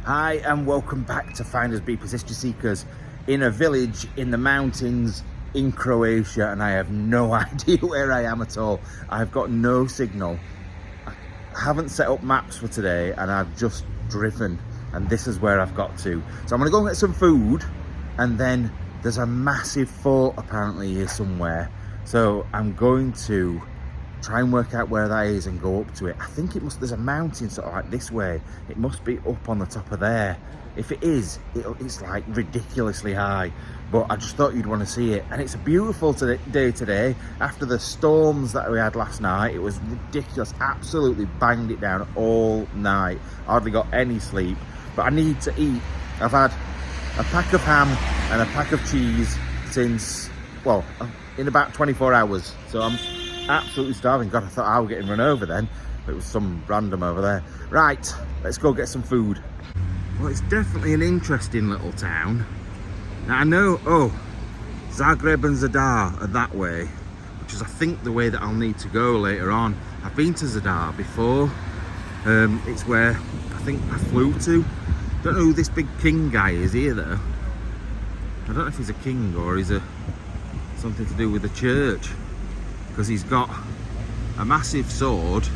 Hi and welcome back to FindersBeepers History Seekers in a village in the mountains in Croatia, and I have no idea where I am at all. I've got no signal. I haven't set up maps for today and I've just driven, and this is where I've got to. So I'm gonna go and get some food, and then there's a massive fort apparently here somewhere. So I'm going to try and work out where that is and go up to it. I think it must, there's a mountain sort of like this way. It must be up on the top of there. If it is, it's like ridiculously high, but I just thought you'd want to see it. And it's a beautiful day today. After the storms that we had last night, it was ridiculous. Absolutely banged it down all night. Hardly got any sleep, but I need to eat. I've had a pack of ham and a pack of cheese since, well, in about 24 hours. So I'm absolutely starving. God, I thought I was getting run over then. It was some random over there. Right, let's go get some food. Well, it's definitely an interesting little town. Now I know, Zagreb and Zadar are that way, which is I think the way that I'll need to go later on. I've been to Zadar before. It's where I think I flew to. Don't know who this big king guy is here though. I don't know if he's a king or he's something to do with the church, because he's got a massive sword,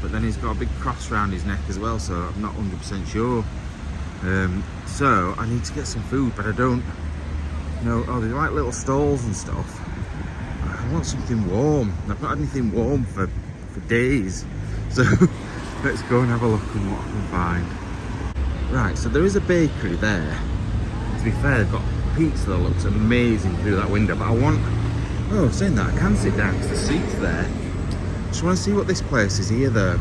but then he's got a big cross around his neck as well, so I'm not 100% sure. So I need to get some food, but I don't know. Oh, there's like little stalls and stuff. I want something warm. I've not had anything warm for days, so let's go and have a look on what I can find. Right, so there is a bakery there. To be fair, they've got pizza that looks amazing through that window, but I want, saying that, I can sit down because the seat's there. Just want to see what this place is here though.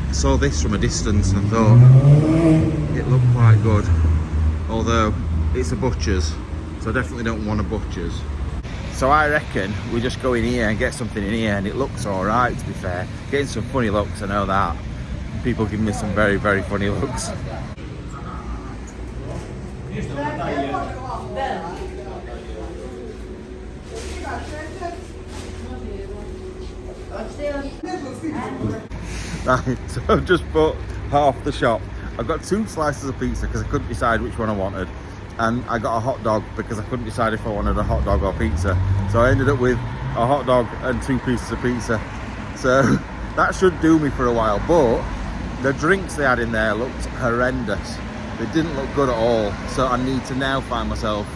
I saw this from a distance and I thought it looked quite good, although it's a butcher's, so I definitely don't want a butcher's. So I reckon we just go in here and get something in here, and it looks alright to be fair. Getting some funny looks, I know that. People give me some very, very funny looks. Right, so I've just bought half the shop. I've got 2 slices of pizza because I couldn't decide which one I wanted, and I got a hot dog because I couldn't decide if I wanted a hot dog or pizza. So I ended up with a hot dog and 2 pieces of pizza. So that should do me for a while, but the drinks they had in there looked horrendous. They didn't look good at all. So I need to now find myself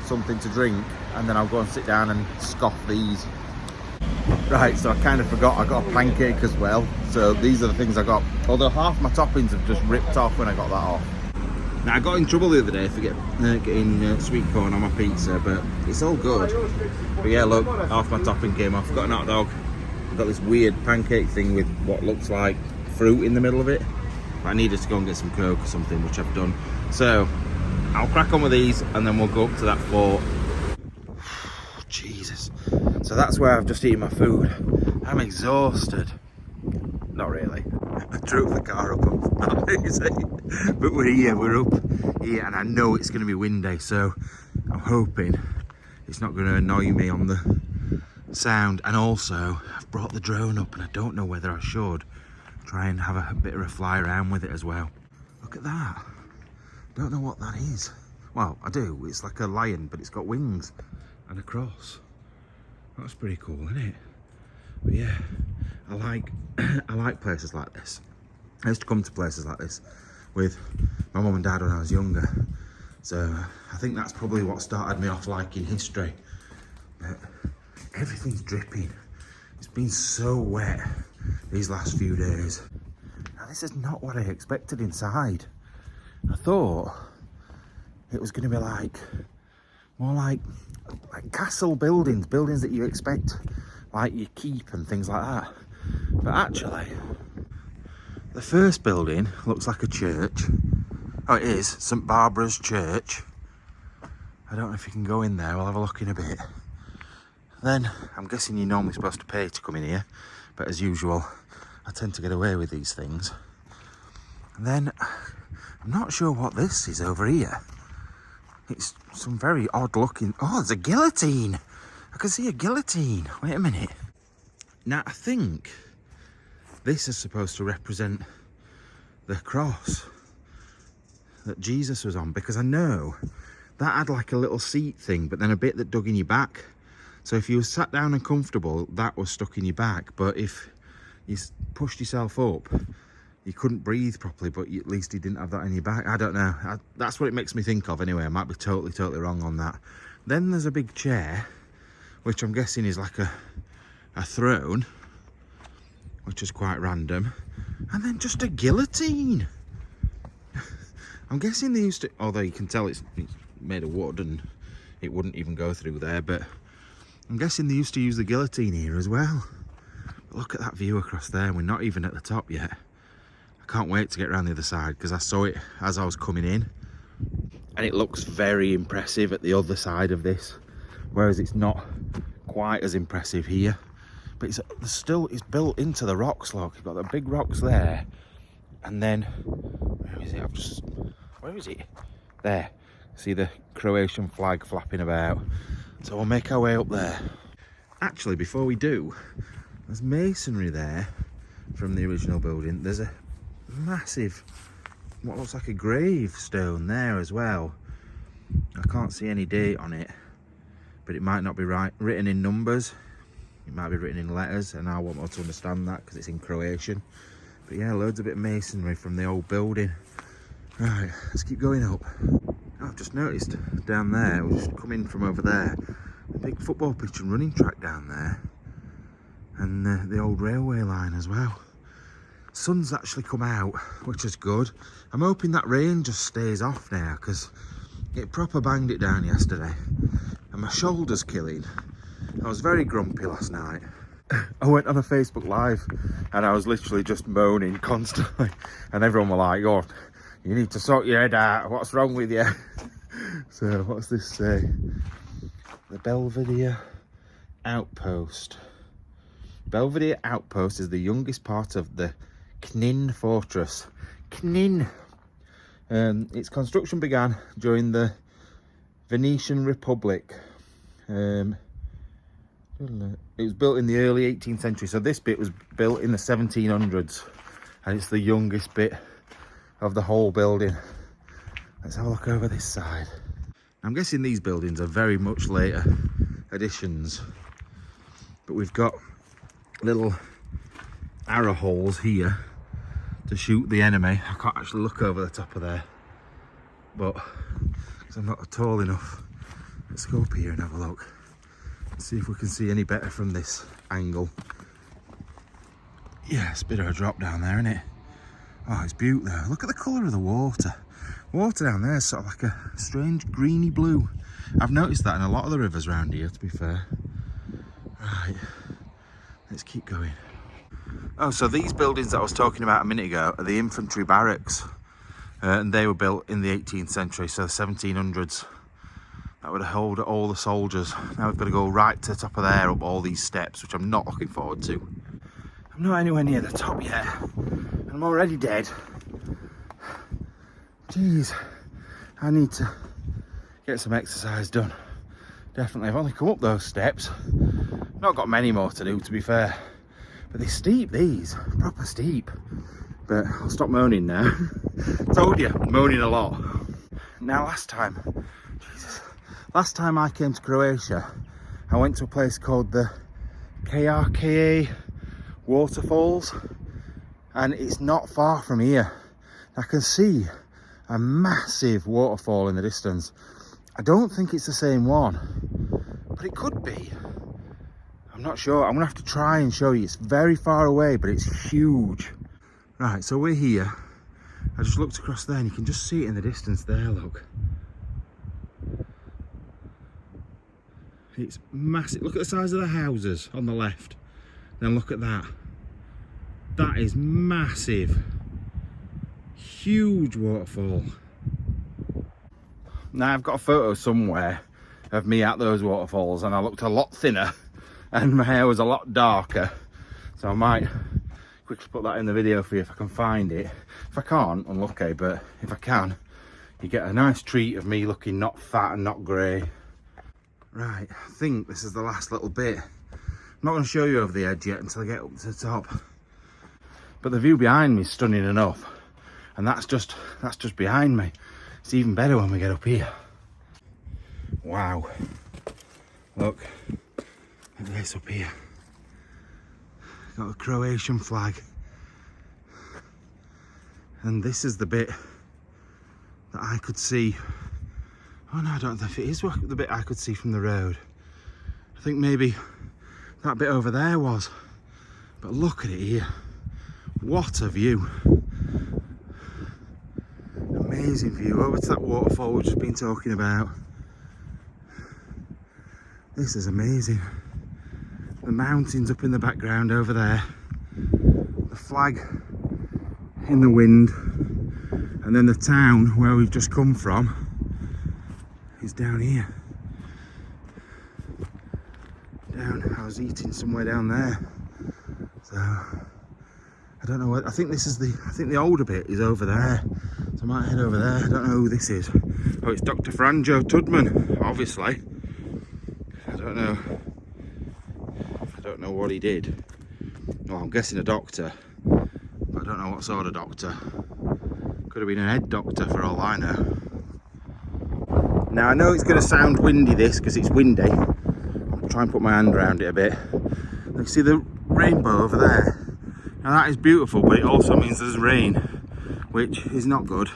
something to drink, and then I'll go and sit down and scoff these. Right, so I kind of forgot I got a pancake as well. So these are the things I got. Although half my toppings have just ripped off when I got that off. Now I got in trouble the other day for getting sweet corn on my pizza, but it's all good. But yeah, look, half my topping came off. Got an hot dog. I've got this weird pancake thing with what looks like fruit in the middle of it. But I needed to go and get some Coke or something, which I've done. So I'll crack on with these and then we'll go up to that fort. Jesus. So that's where I've just eaten my food. I'm exhausted. Not really. I drove the car up, I'm not lazy. But we're up here, and I know it's going to be windy, so I'm hoping it's not going to annoy me on the sound. And also, I've brought the drone up, and I don't know whether I should try and have a bit of a fly around with it as well. Look at that. Don't know what that is. Well, I do. It's like a lion, but it's got wings and a cross. That's pretty cool, isn't it? But yeah, I like places like this. I used to come to places like this with my mum and dad when I was younger. So I think that's probably what started me off liking history. But everything's dripping. It's been so wet these last few days. Now this is not what I expected inside. I thought it was going to be like more like castle buildings that you expect, like your keep and things like that. But actually, the first building looks like a church. Oh, it is St Barbara's Church. I don't know if you can go in there. We'll have a look in a bit. Then I'm guessing you're normally supposed to pay to come in here, but as usual I tend to get away with these things. And then I'm not sure what this is over here. It's some very odd looking... Oh, there's a guillotine. I can see a guillotine. Wait a minute. Now, I think this is supposed to represent the cross. that Jesus was on, because I know that had like a little seat thing, but then a bit that dug in your back. So if you were sat down and comfortable, that was stuck in your back. But if you pushed yourself up, you couldn't breathe properly, but at least you didn't have that in your back. I don't know. That's what it makes me think of anyway. I might be totally wrong on that. Then there's a big chair, which I'm guessing is like a throne, which is quite random. And then just a guillotine. I'm guessing they used to, although you can tell it's made of wood and it wouldn't even go through there, but I'm guessing they used to use the guillotine here as well. But look at that view across there. We're not even at the top yet. I can't wait to get around the other side because I saw it as I was coming in. And it looks very impressive at the other side of this, whereas it's not quite as impressive here. But it's built into the rocks, look. You've got the big rocks there. And then, where is it? Where is it? There. See the Croatian flag flapping about. So we'll make our way up there. Actually, before we do, there's masonry there from the original building. There's a massive, what looks like a gravestone there as well. I can't see any date on it, but it might not be written in numbers. It might be written in letters, and I won't be able to understand that because it's in Croatian. But yeah, loads of bit of masonry from the old building. Right, let's keep going up. I've just noticed down there, we'll just come in from over there, a big football pitch and running track down there, and the old railway line as well. Sun's actually come out, which is good. I'm hoping that rain just stays off now, because it proper banged it down yesterday and my shoulder's killing. I was very grumpy last night. I went on a Facebook Live and I was literally just moaning constantly, and everyone were like, oh, you need to sort your head out, what's wrong with you? So what's this say? The Belvedere Outpost. Belvedere Outpost is the youngest part of the Knin Fortress. Knin. Its construction began during the Venetian Republic. It was built in the early 18th century, so this bit was built in the 1700s, and it's the youngest bit of the whole building. Let's have a look over this side. I'm guessing these buildings are very much later additions, but we've got little arrow holes here to shoot the enemy. I can't actually look over the top of there, but because I'm not tall enough. Let's go up here and have a look. See if we can see any better from this angle. Yeah, it's a bit of a drop down there, isn't it? Oh, it's beautiful there. Look at the colour of the water. Water down there is sort of like a strange greeny blue. I've noticed that in a lot of the rivers around here, to be fair. Right, let's keep going. Oh, so these buildings that I was talking about a minute ago are the infantry barracks. And they were built in the 18th century, so the 1700s. That would hold all the soldiers. Now we've got to go right to the top of there, up all these steps, which I'm not looking forward to. I'm not anywhere near the top yet. I'm already dead. Jeez, I need to get some exercise done. Definitely, I've only come up those steps. Not got many more to do, to be fair. But they're steep, these, proper steep. But I'll stop moaning now. Told you, moaning a lot. Now last time I came to Croatia, I went to a place called the KRKA Waterfalls, and it's not far from here. I can see a massive waterfall in the distance. I don't think it's the same one, but it could be. I'm not sure. I'm gonna have to try and show you. It's very far away, but it's huge. Right, so we're here. I just looked across there and you can just see it in the distance there, look. It's massive. Look at the size of the houses on the left. Then look at that. That is massive. Huge waterfall. Now I've got a photo somewhere of me at those waterfalls and I looked a lot thinner and my hair was a lot darker. So I might quickly put that in the video for you if I can find it. If I can't, unlucky, but if I can, you get a nice treat of me looking not fat and not grey. Right, I think this is the last little bit. I'm not going to show you over the edge yet until I get up to the top. But the view behind me is stunning enough. And that's just behind me. It's even better when we get up here. Wow. Look at this up here. Got a Croatian flag. And this is the bit that I could see. Oh no, I don't know if it is the bit I could see from the road. I think maybe that bit over there was. But look at it here. What a view. Amazing view over to that waterfall we've just been talking about. This is amazing. The mountains up in the background over there. The flag in the wind. And then the town where we've just come from is down here. I was eating somewhere down there. So I don't know what, I think the older bit is over there. So I might head over there. I don't know who this is. Oh, it's Dr. Franjo Tudman, obviously. I don't know what he did. Well, I'm guessing a doctor, but I don't know what sort of doctor. Could have been an head doctor for all I know. Now I know it's going to sound windy this, because it's windy. I'll try and put my hand around it a bit. You see the rainbow over there? Now that is beautiful, but it also means there's rain, which is not good.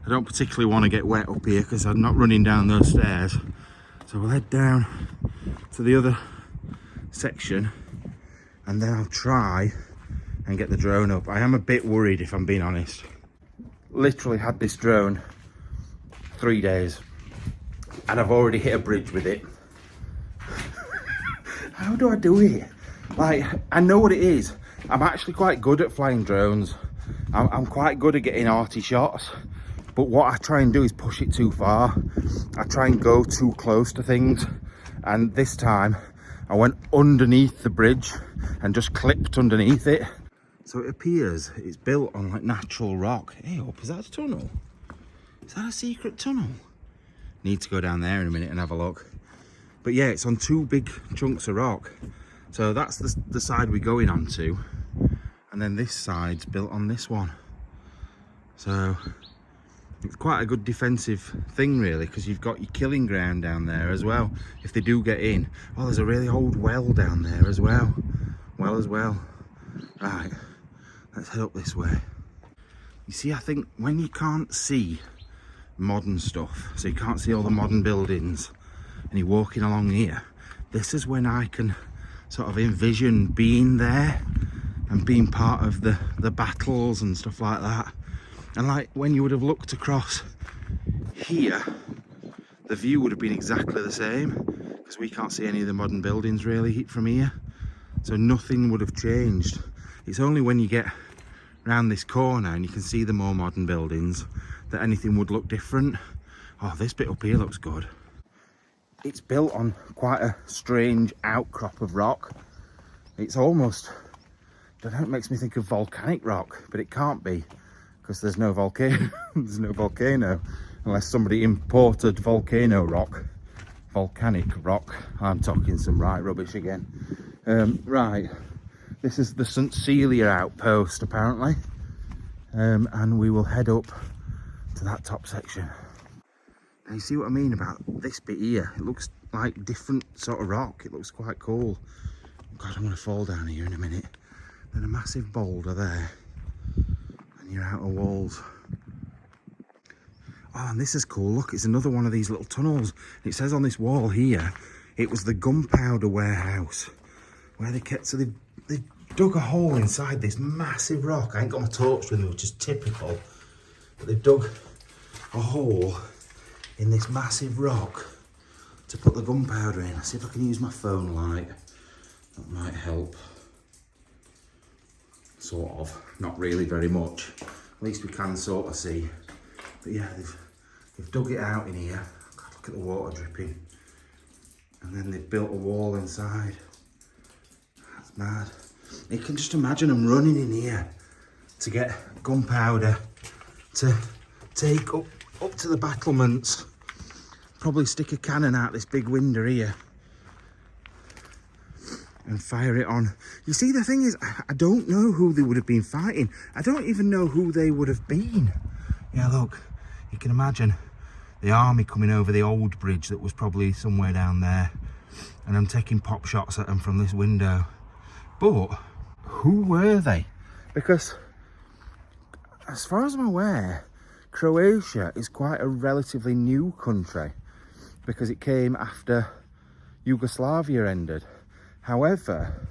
I don't particularly want to get wet up here because I'm not running down those stairs. So we'll head down to the other section and then I'll try and get the drone up. I am a bit worried, if I'm being honest. Literally had this drone 3 days and I've already hit a bridge with it. How do I do it? Like, I know what it is. I'm actually quite good at flying drones. I'm quite good at getting arty shots, but what I try and do is push it too far. I try and go too close to things, and this time I went underneath the bridge and just clipped underneath it. So it appears it's built on like natural rock. Hey up, is that a tunnel? Is that a secret tunnel? Need to go down there in a minute and have a look. But yeah, it's on 2 big chunks of rock. So that's the side we're going on to. And then this side's built on this one. So it's quite a good defensive thing really, because you've got your killing ground down there as well if they do get in. Oh, there's a really old well down there as well. Right, let's head up this way. You see, I think when you can't see modern stuff, so you can't see all the modern buildings, and you're walking along here, this is when I can sort of envision being there and being part of the battles and stuff like that. And like when you would have looked across here, the view would have been exactly the same, because we can't see any of the modern buildings really from here. So nothing would have changed. It's only when you get round this corner and you can see the more modern buildings that anything would look different. Oh, this bit up here looks good. It's built on quite a strange outcrop of rock. It's almost, I don't know, it makes me think of volcanic rock, but it can't be, because there's no volcano. There's no volcano unless somebody imported volcano rock, volcanic rock. I'm talking some right rubbish again. Right, this is the St. Celia outpost apparently, and we will head up to that top section. Now you see what I mean about this bit here? It looks like different sort of rock. It looks quite cool. God, I'm going to fall down here in a minute. Then a massive boulder there, and your outer walls. Oh, and this is cool. Look, it's another one of these little tunnels. It says on this wall here, it was the gunpowder warehouse where they kept, so they dug a hole inside this massive rock. I ain't got my torch with me, which is typical, but they dug a hole in this massive rock to put the gunpowder in. I'll see if I can use my phone light. That might help. Sort of. Not really very much. At least we can sort of see. But yeah, they've dug it out in here. God, look at the water dripping. And then they've built a wall inside. That's mad. You can just imagine them running in here to get gunpowder to take up to the battlements. Probably stick a cannon out this big window here and fire it on. You see, the thing is, I don't know who they would have been fighting. I don't even know who they would have been. Yeah, look, You can imagine the army coming over the old bridge that was probably somewhere down there, and I'm taking pop shots at them from this window. But who were they? Because as far as I'm aware, Croatia is quite a relatively new country because it came after Yugoslavia ended. However,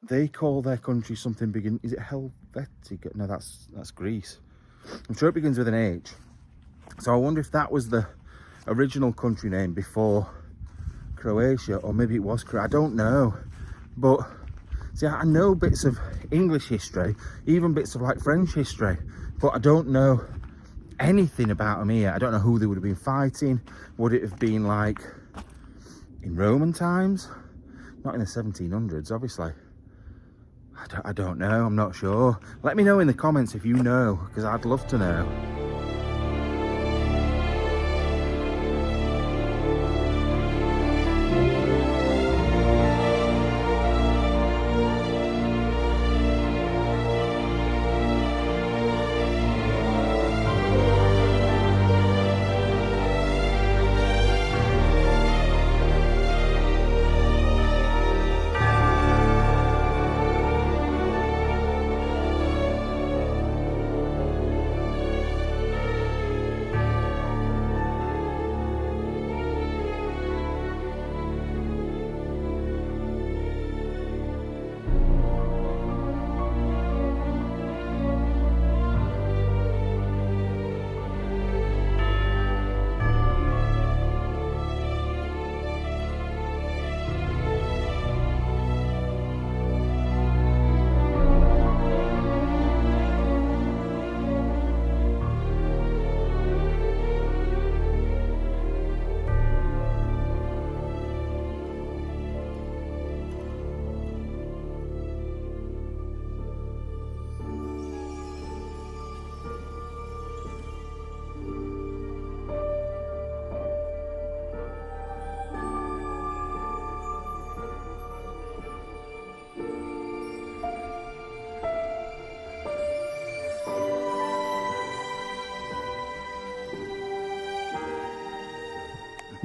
they call their country something begin. Is it Helvetica? No, that's Greece. I'm sure it begins with an H. So I wonder if that was the original country name before Croatia, or maybe it was Croatia. I don't know. But see, I know bits of English history, even bits of like French history, but I don't know anything about them here. I don't know who they would have been fighting. Would it have been like in Roman times? Not in the 1700s, obviously. I don't know, I'm not sure. Let me know in the comments if you know, because I'd love to know.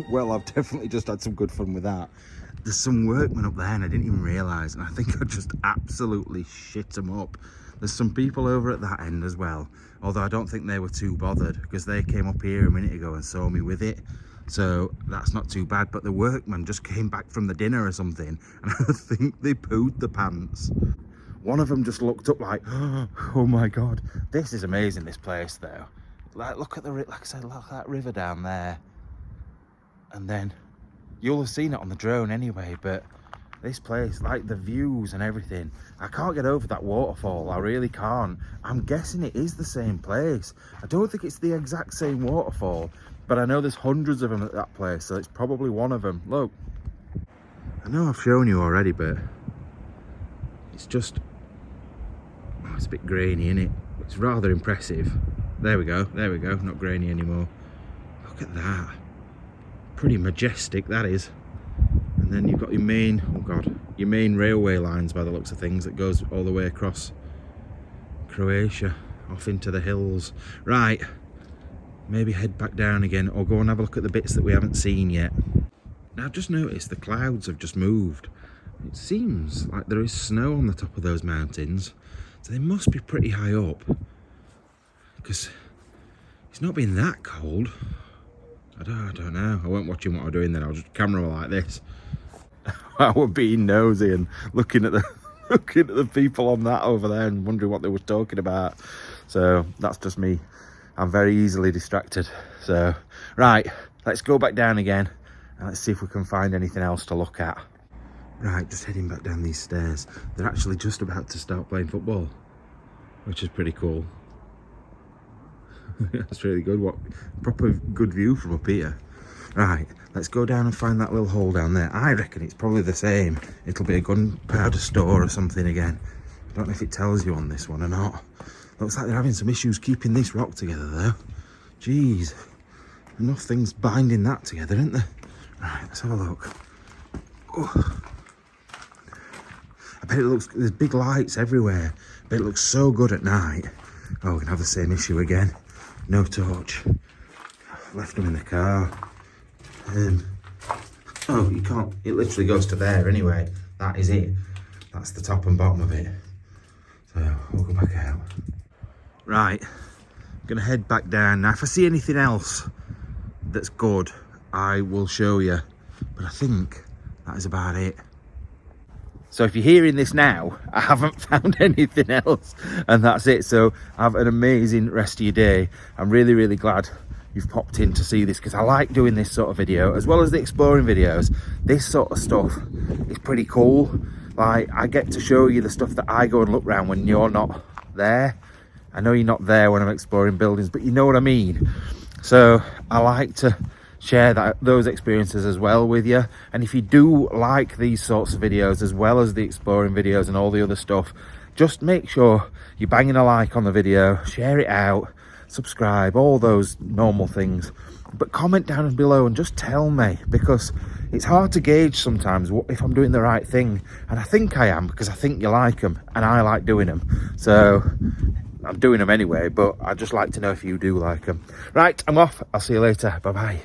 Well, I've definitely just had some good fun with that. There's some workmen up there and I didn't even realise, and I think I just absolutely shit them up. There's some people over at that end as well, although I don't think they were too bothered because they came up here a minute ago and saw me with it, so that's not too bad. But the workmen just came back from the dinner or something, and I think they pooed the pants. One of them just looked up like, oh my god, this is amazing, this place though. Like, look at the, like I said, look at that river down there. And then you'll have seen it on the drone anyway, but this place, like the views and everything, I can't get over that waterfall. I really can't. I'm guessing it is the same place. I don't think it's the exact same waterfall, but I know there's hundreds of them at that place, so it's probably one of them. Look, I know I've shown you already, but it's just, oh, it's a bit grainy, isn't it? It's rather impressive. There we go, not grainy anymore. Look at that. Pretty majestic, that is. And then you've got your main, oh god, your main railway lines by the looks of things that goes all the way across Croatia, off into the hills. Right, maybe head back down again or go and have a look at the bits that we haven't seen yet. Now I've just noticed the clouds have just moved. It seems like there is snow on the top of those mountains, so they must be pretty high up, because it's not been that cold. I don't know. I won't watch him what I'm doing then. I'll just camera like this. I was being nosy and looking at the people on that over there and wondering what they were talking about. So that's just me. I'm very easily distracted. So right, let's go back down again and let's see if we can find anything else to look at. Right, just heading back down these stairs. They're actually just about to start playing football, which is pretty cool. That's really good. What proper good view from up here. Right, let's go down and find that little hole down there. I reckon it's probably the same. It'll be a gunpowder store or something again. I don't know if it tells you on this one or not. Looks like they're having some issues keeping this rock together though. Jeez, enough things binding that together, isn't there? Right, let's have a look. Oh. I bet it looks, there's big lights everywhere. I bet it looks so good at night. Oh, we're gonna have the same issue again. no torch. Left them in the car. Oh, you can't, it literally goes to there anyway. That is it. That's the top and bottom of it. So we'll go back out. Right, I'm gonna head back down. Now if I see anything else that's good, I will show you. But I think that is about it. So if you're hearing this now, I haven't found anything else, and that's it. So have an amazing rest of your day. I'm really, really glad you've popped in to see this, because I like doing this sort of video as well as the exploring videos. This sort of stuff is pretty cool. Like, I get to show you the stuff that I go and look around when you're not there. I know you're not there when I'm exploring buildings, but you know what I mean. So I like to share those experiences as well with you. And if you do like these sorts of videos as well as the exploring videos and all the other stuff, just make sure you're banging a like on the video, share it out, subscribe, all those normal things, but comment down below and just tell me, because it's hard to gauge sometimes if I'm doing the right thing, and I think I am, because I think you like them and I like doing them. So I'm doing them anyway, but I'd just like to know if you do like them. Right, I'm off. I'll see you later. Bye bye.